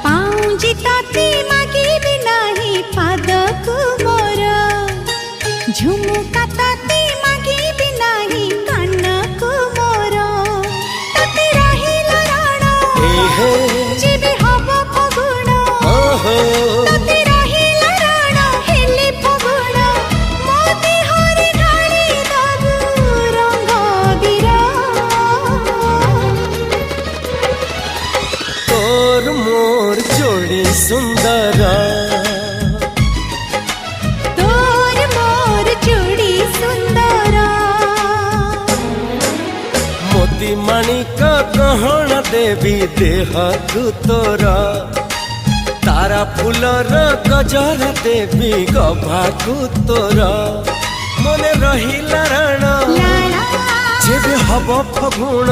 पाऊँजी ताती मागिबी नाही पादकु मोर झुमुका ताती मागिबी नाही कानकु मोर ताते रहिला राण जेबे हब फगुण ताते रहिला राण हेले फगुण मो देहरे ढाଳି दबु रंग बीरा तोर मोर जोड़ी सुंदर तोर मोर जोड़ी सुंदर मोती माणिक गहण देवी देह तोर तारा फूलर गजर देवी गभाकु तोर मने रहिला राण लाला जेबे हब फगुण